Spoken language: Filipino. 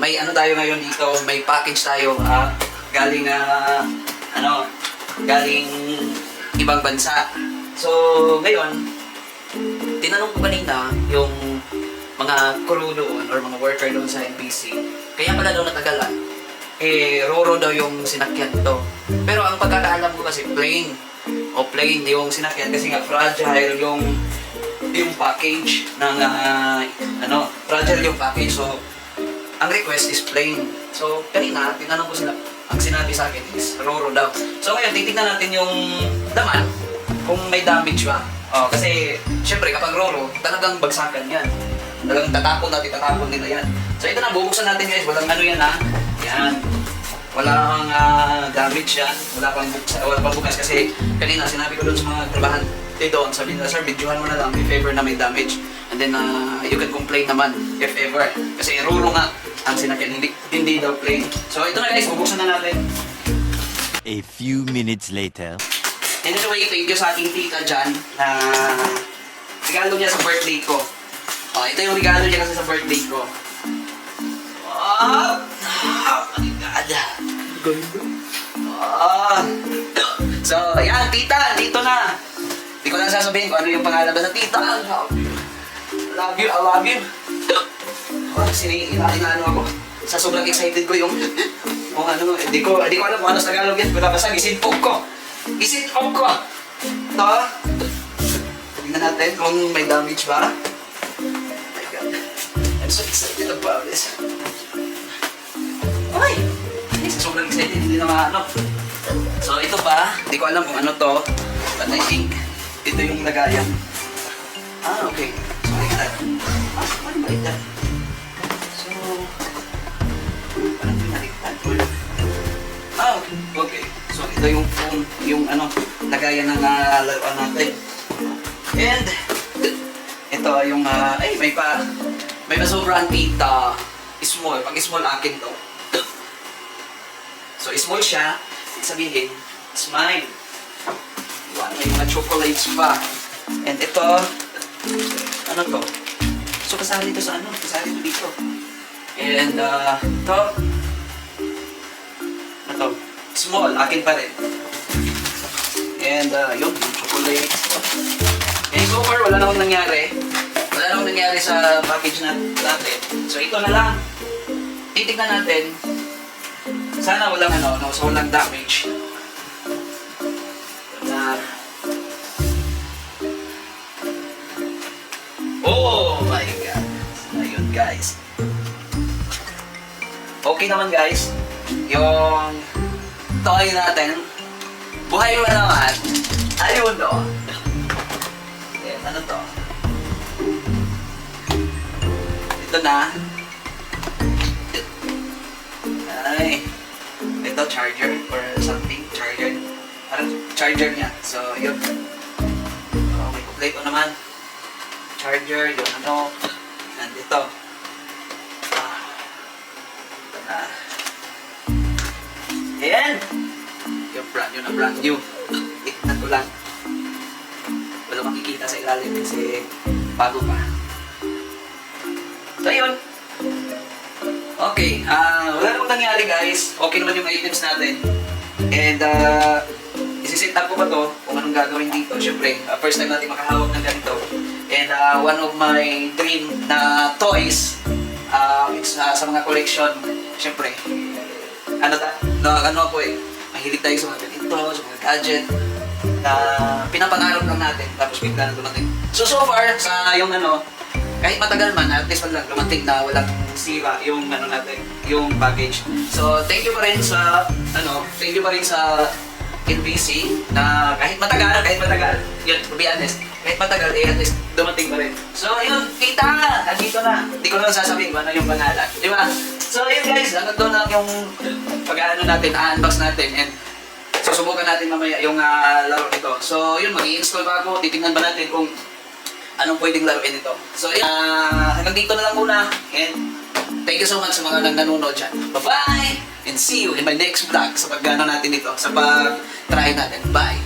may ano tayo ngayon dito, may package tayo galing galing ibang bansa. So, ngayon, tinanong ko kanina yung mga crew doon or mga worker doon sa NBC. Kaya pala daw natagalan. Roro daw yung sinakyan to. Pero ang pagkakaalam ko kasi plain yung sinakyan kasi nga fragile yung package ng fragile yung package. So, ang request is plain. So, kanina, tinanong ko sila. Ang sinabi sa akin is Roro daw. So, ngayon, titignan natin yung laman kung may damage ba. Kasi, syempre, kapag Roro, talagang bagsakan yan. Talagang tatapon nila yan. So, ito na, bubuksan natin guys. Walang ano yan Yan. Walang damage yan. Wala pang bukas kasi kanina, sinabi ko doon sa mga trabahan doon, sabi nila, sir, videohan mo na lang if ever na may damage. And then, you can complain naman if ever. Kasi Roro nga ang sinakyan, hindi daw plain. So, ito na guys, bubuksan na natin. A few minutes later. And anyway, thank you sa aking tita dyan na regalo niya sa birthday ko. Ito yung regalo niya kasi sa birthday ko. Oh my God. Ganda. So, yan, tita, dito na. Hindi ko lang sasabihin kung ano yung pangalan ba sa tita. I love you. Inaano ako. Sa sobrang excited ko yung hindi ko alam kung ano sa Tagalog yan. Basta gisipog ko. Ito. Tingnan natin kung may damage ba. Oh my God. I'm so excited about this. Ay! Sobrang excited, hindi na maano. So ito pa, hindi ko alam kung ano to. But I think ito yung lagayan. Okay. So like that. Ano ba ito? So, parang pinalitan. Okay. So ito yung phone, yung lagayan ng laruan natin. And ito yung may pasobrang tita. Small. Pag small akin to. So small siya, sabihin, it's mine. May mga chocolates pa. And ito, ano to? So kasali to sa kasali to dito. And ito, small, akin pa rin. And yung chocolates. And so far, wala na akong nangyari. Sa package natin. So ito na lang. Titignan natin. Sana walang walang damage. Oh my God. Ayun guys. Okay naman guys. Yung toy natin. Buhay mo naman. Ayun o. Yes, ano to? Ito na. Ay. Ito charger or something. Parang charger niya. So, yun. May kompleto naman. Charger, yun and ito. Ito na. Ayan. Yung brand new. Tignan ko lang. Wala makikita sa ilalim kasi bago pa. So, yun. Okay, wala namang nangyari guys. Okay naman yung items natin. And, isi-set up ko ba to kung anong gagawin dito. Siyempre, first time natin makahawak ng ganito. And, one of my dream na toys, sa mga collection, siyempre, ako mahilig tayo sa mga ganito, sa mga gadget, na pinapangarap lang natin, tapos bigla na dumating. So far, sa yung kahit matagal man, at least lang dumating na walang sira yung natin, yung package. So, thank you pa rin sa NBC na kahit matagal, yun, to be honest, kahit matagal, at least dumating pa rin. So, yun, tita, nandito na. Hindi ko na sasabihin kung ano yung pangalan. Di ba? So, yun guys, hanggang doon lang yung natin, unbox natin, and susubukan natin mamaya yung laro nito. So, yun, mag-i-install pa ako, titingnan ba natin kung anong pwedeng laruin ito. So, hanggang dito na lang muna. And thank you so much sa mga nanonood dyan. Bye-bye! And see you in my next vlog sa pag-gano natin ito, sa pag-try natin. Bye!